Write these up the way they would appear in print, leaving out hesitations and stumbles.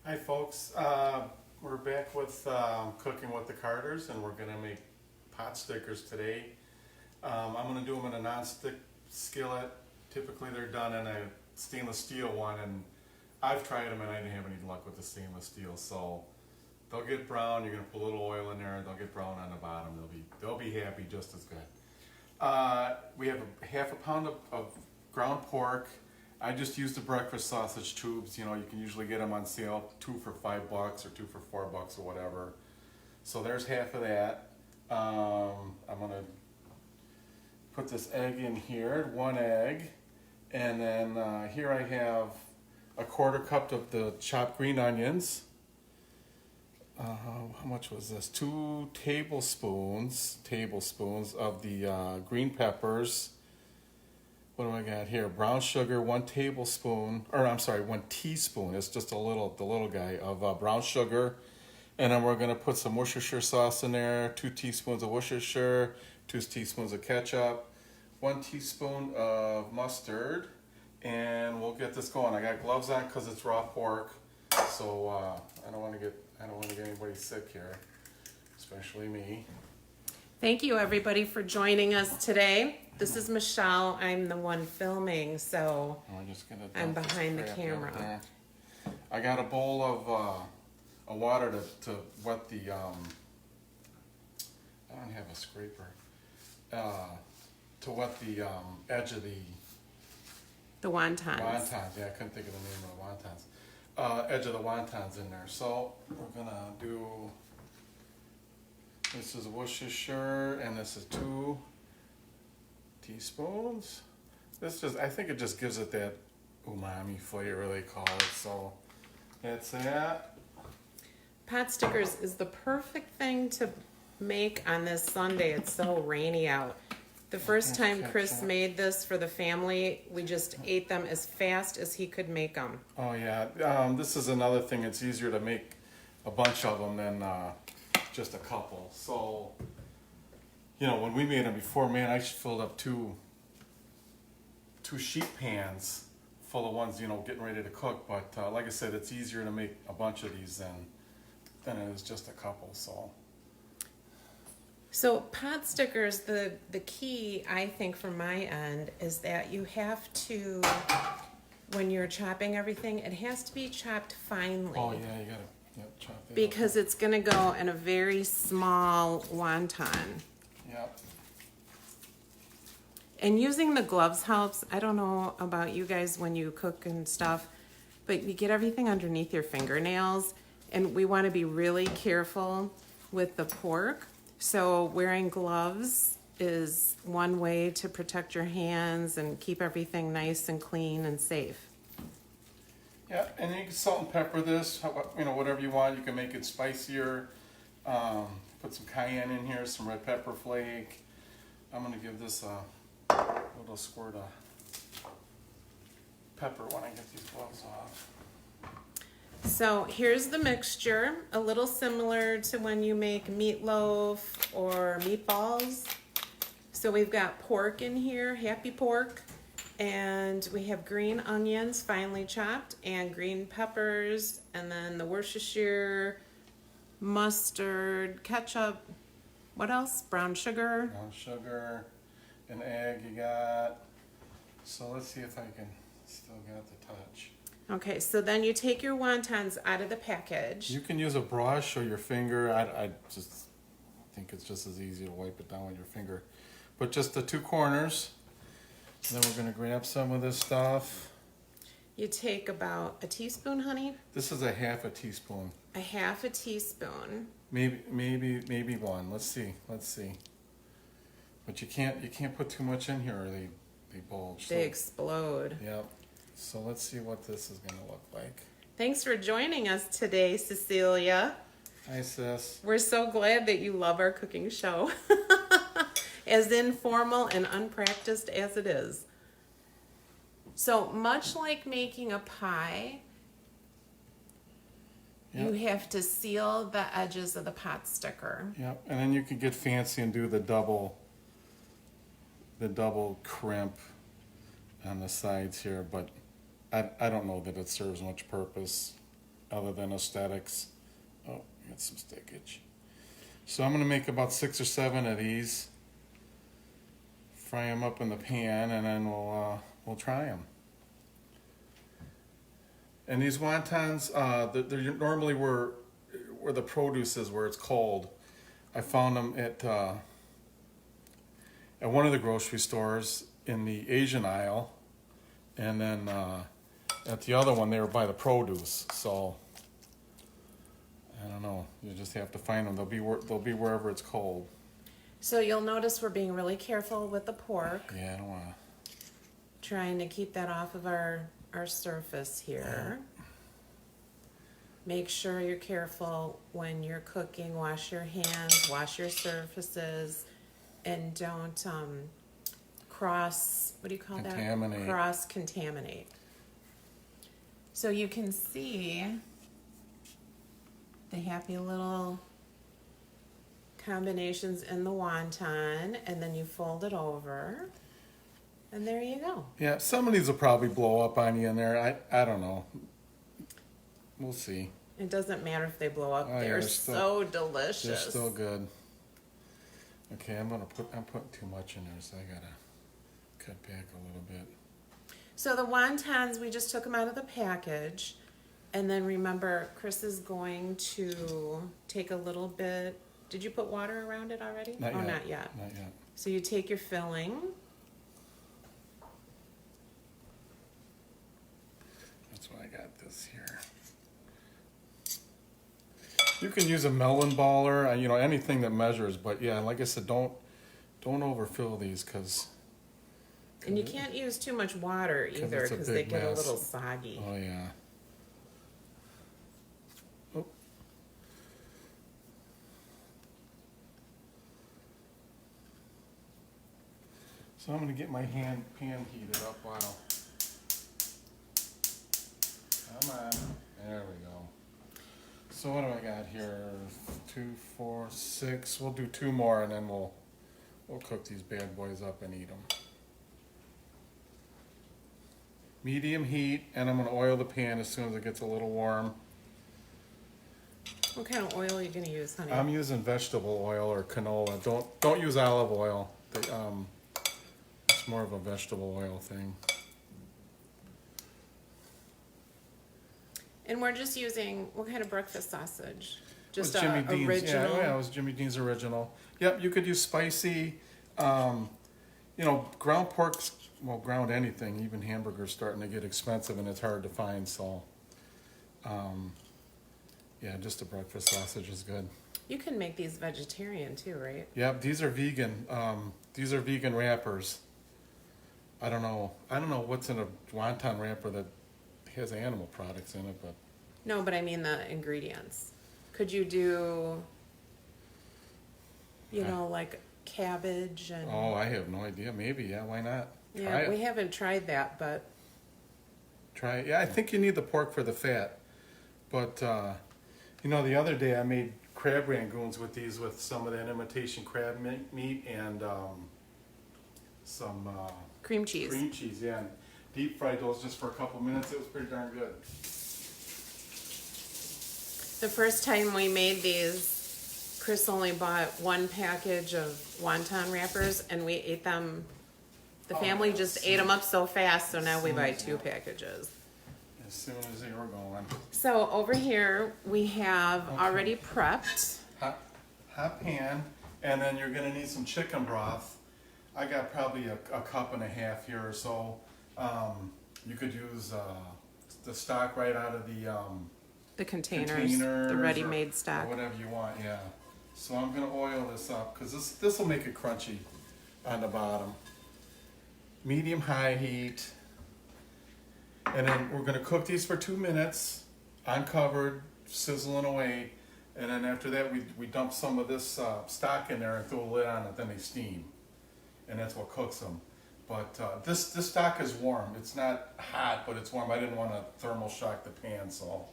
Hi folks, we're back with cooking with the Carters, and we're gonna make pot stickers today. I'm gonna do them in a non-stick skillet. Typically they're done in a stainless steel one, and I've tried them and I didn't have any luck with the stainless steel. So they'll get brown. You're gonna put a little oil in there. They'll get brown on the bottom. They'll be happy just as good. We have half a pound of ground pork. I just used the breakfast sausage tubes. You know, you can usually get them on sale, 2 for $5 or 2 for $4 or whatever. So there's half of that. I'm gonna put this egg in here, 1 egg, and then here I have a 1/4 cup of the chopped green onions. How much was this? 2 tablespoons of the green peppers. What do I got here? Brown sugar, 1 tablespoon, or I'm sorry, 1 teaspoon. It's just the little guy of brown sugar. And then we're gonna put some Worcestershire sauce in there, 2 teaspoons of Worcestershire, 2 teaspoons of ketchup, 1 teaspoon of mustard, and we'll get this going. I got gloves on because it's raw pork, so I don't want to get anybody sick here, especially me. Thank you everybody for joining us today. This is Michelle. I'm the one filming, so I'm behind the camera. I got a bowl of water to wet the, I don't have a scraper, to wet the edge of the wontons. Wontons, yeah, I couldn't think of the name of the wontons. Edge of the wontons in there. So we're gonna do, this is Worcestershire, and this is 2 teaspoons. I think it just gives it that umami flavor, they call it. So that's that. Pot stickers is the perfect thing to make on this Sunday. It's so rainy out. The first time Chris made this for the family, we just ate them as fast as he could make them. Oh yeah, this is another thing. It's easier to make a bunch of them than just a couple. So, you know, when we made them before, man, I filled up two sheet pans full of ones, you know, getting ready to cook. But like I said, it's easier to make a bunch of these than it is just a couple. So pot stickers, the key, I think, from my end, is that you have to, when you're chopping everything, it has to be chopped finely. Oh yeah, you gotta chop that because it's gonna go in a very small wonton. Yep. And using the gloves helps. I don't know about you guys when you cook and stuff, but you get everything underneath your fingernails, and we want to be really careful with the pork. So wearing gloves is one way to protect your hands and keep everything nice and clean and safe. Yeah, and you can salt and pepper this, you know, whatever you want. You can make it spicier. Put some cayenne in here, some red pepper flake. I'm gonna give this a little squirt of pepper when I get these gloves off. So here's the mixture, a little similar to when you make meatloaf or meatballs. So we've got pork in here, happy pork, and we have green onions finely chopped and green peppers, and then the Worcestershire, mustard, ketchup, what else? Brown sugar. Brown sugar, an egg you got. So let's see if I can still get the touch. Okay, so then you take your wontons out of the package. You can use a brush or your finger. I just think it's just as easy to wipe it down with your finger. But just the 2 corners. And then we're gonna grab some of this stuff. You take about a teaspoon, honey. This is a half a teaspoon. A half a teaspoon. Maybe 1. Let's see. But you can't put too much in here or they bulge. They explode. Yep. So let's see what this is gonna look like. Thanks for joining us today, Cecilia. Hi, sis. We're so glad that you love our cooking show. As informal and unpracticed as it is. So much like making a pie, Yep. you have to seal the edges of the pot sticker. Yep. And then you can get fancy and do the double crimp on the sides here, but I don't know that it serves much purpose. other than aesthetics. Oh, got some stickage. So I'm gonna make about 6 or 7 of these. Fry them up in the pan, and then we'll try them. And these wontons, they're normally where the produce is, where it's cold. I found them at one of the grocery stores in the Asian aisle, and then at the other one they were by the produce. So I don't know. You just have to find them. They'll be wherever it's cold. So you'll notice we're being really careful with the pork, Yeah, I don't want to. trying to keep that off of our surface here. Make sure you're careful when you're cooking. Wash your hands, wash your surfaces, and don't cross, what do you call Contaminate. that? Cross-contaminate. So you can see the happy little combinations in the wonton, and then you fold it over, and there you go. Yeah, some of these will probably blow up on you in there. I don't know. We'll see. It doesn't matter if they blow up. Oh, yeah, They're so delicious. They're still good. Okay, I'm putting too much in there, so I gotta cut back a little bit. So the wontons, we just took them out of the package, and then remember, Chris is going to take a little bit. Did you put water around it already? Not oh, yet. not yet. Not yet. So you take your filling. That's why I got this here. You can use a melon baller, anything that measures. But yeah, like I said, don't overfill these because. And you can't use too much water either it's a because they big get a mess. little soggy. Oh yeah. Oh. So I'm gonna get my pan heated up. Wow. Come on. There we go. So what do I got here? 2, 4, 6. We'll do 2 more, and then we'll cook these bad boys up and eat them. Medium heat, and I'm gonna oil the pan as soon as it gets a little warm. What kind of oil are you going to use, honey? I'm using vegetable oil or canola. Don't use olive oil. It's more of a vegetable oil thing. And we're just using, what kind of breakfast sausage? Just It was Jimmy Dean's. original? Yeah, it was Jimmy Dean's original. Yep, you could use spicy. Ground pork's, well, ground anything, even hamburgers, starting to get expensive, and it's hard to find. So, yeah, just a breakfast sausage is good. You can make these vegetarian too, right? Yep, these are vegan. These are vegan wrappers. I don't know what's in a wonton wrapper that has animal products in it, but No, but I mean the ingredients. Could you do, like cabbage and... oh, I have no idea. Maybe, yeah, why not? Try Yeah, it. we haven't tried that, but Try it. Yeah, I think you need the pork for the fat. But the other day I made crab rangoons with these, with some of that imitation crab meat and some cream cheese. cream cheese. Yeah, and deep fried those just for a couple minutes. It was pretty darn good. The first time we made these, Chris only bought 1 package of wonton wrappers, and we ate them. The family just ate them up so fast, so now we buy 2 packages. As soon as they were going. So over here, we have already prepped. Hot pan, and then you're gonna need some chicken broth. I got probably a cup and a half here or so. You could use the stock right out of The containers, the ready-made or stock. whatever you want, yeah. So I'm gonna oil this up because this will make it crunchy on the bottom. Medium high heat, and then we're gonna cook these for 2 minutes, uncovered, sizzling away, and then after that we dump some of this stock in there and throw a lid on it. Then they steam, and that's what cooks them. But this stock is warm. It's not hot, but it's warm. I didn't want to thermal shock the pan, so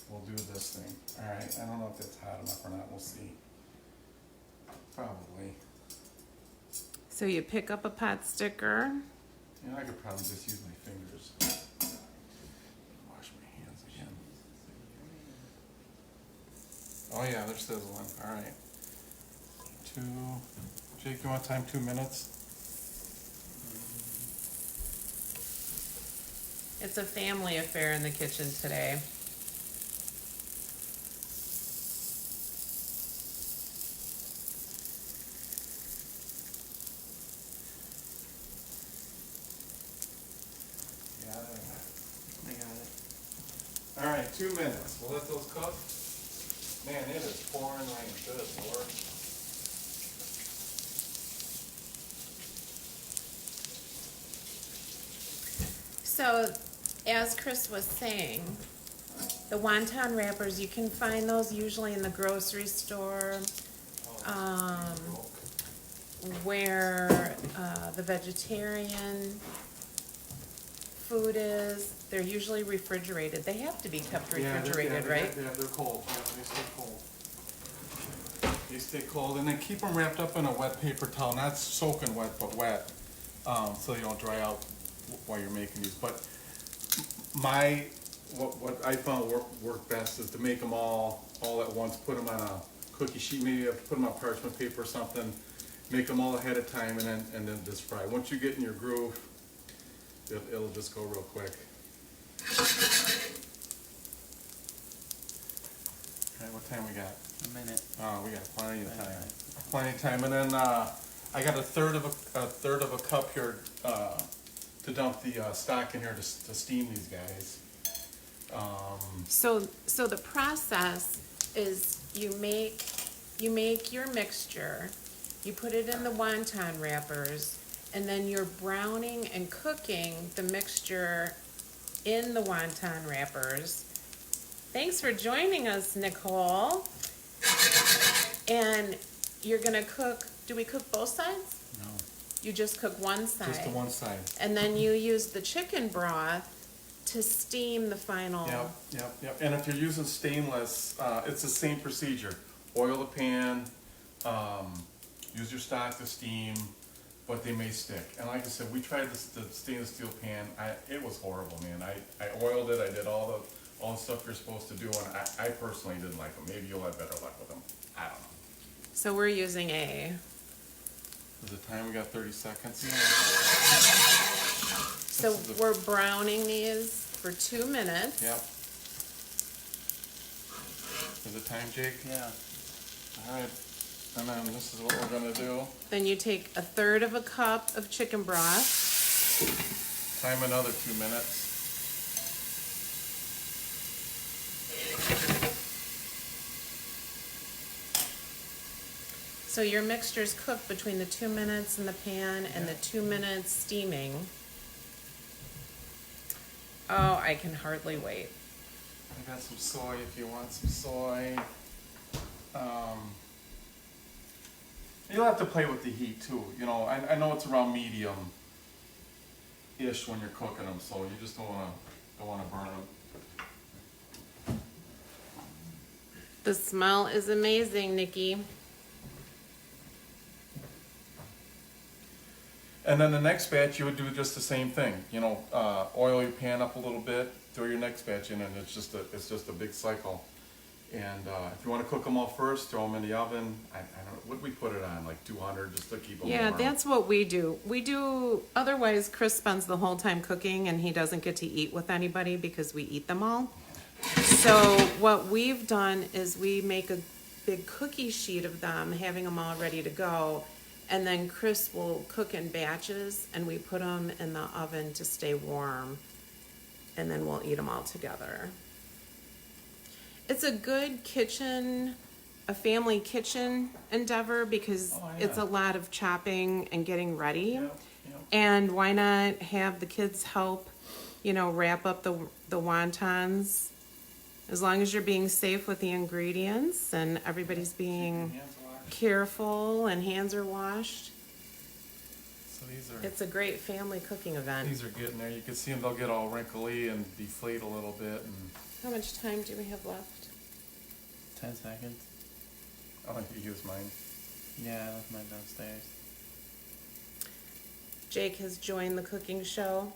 we'll do this thing. All right. I don't know if it's hot enough or not. We'll see. Probably. So you pick up a pot sticker. I could probably just use my fingers. Wash Oh yeah, they're sizzling. All right. Jake, you want time 2 minutes? It's a family affair in the kitchen today. Got it. I got it. All right, 2 minutes. We'll let those cook. Man, it is pouring rain. Good Lord. So, as Chris was saying, the wonton wrappers, you can find those usually in the grocery store, where the vegetarian food is. They're usually refrigerated. They have to be kept refrigerated, right? Yeah, they're cold. Yeah, they stay cold. They stay cold, and then keep them wrapped up in a wet paper towel, not soaking wet, but wet, so they don't dry out while you're making these. But what I found worked best is to make them all at once. Put them on a cookie sheet. Maybe you have to put them on parchment paper or something. Make them all ahead of time, and then just fry. Once you get in your groove, it'll just go real quick. Okay, what time we got? A minute. Oh, we got plenty of time. Right. Plenty of time, and then I got a third of a cup here to dump the stock in here to steam these guys. So the process is you make your mixture, you put it in the wonton wrappers, and then you're browning and cooking the mixture in the wonton wrappers. Thanks for joining us, Nicole. And you're gonna cook, do we cook both sides? No, You just cook one side. just the one side. And then you use the chicken broth to steam the final. Yep. And if you're using stainless, it's the same procedure. Oil the pan, use your stock to steam, but they may stick. And like I said, we tried the stainless steel pan. It was horrible, man. I oiled it. I did all the stuff you're supposed to do, and I personally didn't like them. Maybe you'll have better luck with them. I don't know. So we're using a. Is it time? We got 30 seconds. So we're browning these for 2 minutes. Yep. Is it time, Jake? Yeah. All right. And then this is what we're gonna do. Then you take a third of a cup of chicken broth. Time another 2 minutes. So your mixture's cooked between the 2 minutes in the pan and the 2 minutes steaming. Oh, I can hardly wait. I got some soy if you want some soy. You'll have to play with the heat too. You know, I know it's around medium-ish when you're cooking them, so you just don't wanna burn them. The smell is amazing, Nikki. And then the next batch, you would do just the same thing. You know, oil your pan up a little bit, throw your next batch in, and it's just a big cycle. And if you want to cook them all first, throw them in the oven. I don't know, what we put it on, like 200, just to keep them Yeah, warm. that's what we do. Otherwise Chris spends the whole time cooking and he doesn't get to eat with anybody because we eat them all. So what we've done is we make a big cookie sheet of them, having them all ready to go. And then Chris will cook in batches and we put them in the oven to stay warm. And then we'll eat them all together. It's a good a family kitchen endeavor because it's a lot of chopping and getting ready. Yeah. And why not have the kids help, wrap up the wontons, as long as you're being safe with the ingredients and everybody's being Hands washed. careful and hands are washed. So It's a great family cooking event. these are getting there. You can see them; they'll get all wrinkly and deflate a little bit. And How much time do we have left? 10 seconds. I think you use mine. Yeah, I left mine downstairs. Jake has joined the cooking show.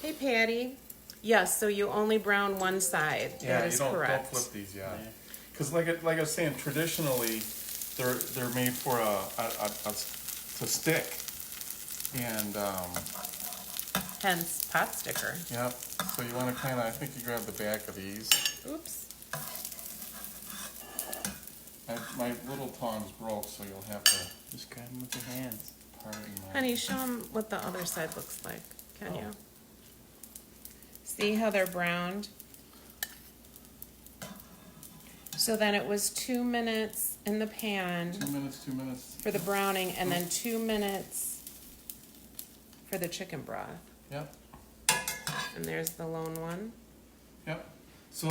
Hey, Patty. Yes, so you only brown one side. Yeah, that is you don't correct. flip these. Yeah. Cause like I was saying, traditionally, they're made for to stick. And, Hence pot sticker. yep, so you wanna kinda, I think you grab the back of these. Oops. My little tongs broke, so you'll have to Just grab them with your hands. pardon my. Honey, show them what the other side looks like. Can Oh. you? See how they're browned? So then it was 2 minutes in the pan 2 minutes. for the browning and then 2 minutes for the chicken broth. Yep, And there's the lone one. yep. So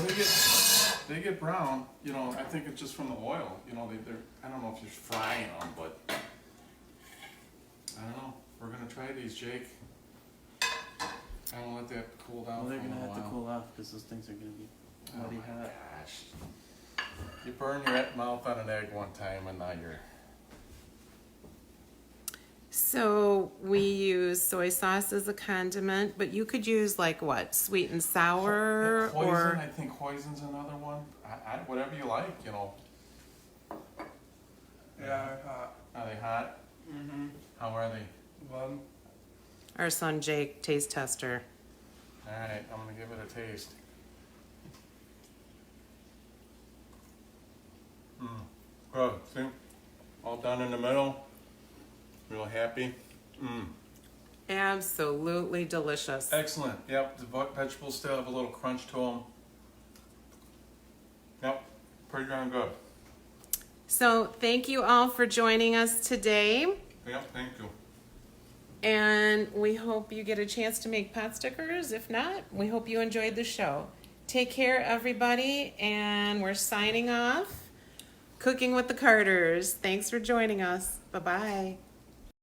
they get brown, you know, I think it's just from the oil, you know, they're, I don't know if you're frying them, but I don't know. We're gonna try these, Jake. I'm gonna let that cool down Well, they're for a gonna little have to while. cool off because those things are gonna be Oh bloody my hot. gosh. You burned your mouth on an egg one time and now you're... So we use soy sauce as a condiment, but you could use like what? Sweet and sour Hoisin, or I think hoisin's another one. Whatever you like, you know. Yeah, hot. Are they hot? Mm-hmm. How are they? One. our son Jake, taste tester. Alright, I'm gonna give it a taste. Good, see? All done in the middle. Real happy. Absolutely delicious. Excellent. Yep, the vegetables still have a little crunch to them. Yep, pretty darn good. So thank you all for joining us today. Yep, thank you. And we hope you get a chance to make pot stickers. If not, we hope you enjoyed the show. Take care, everybody, and we're signing off. Cooking with the Carters. Thanks for joining us. Bye-bye.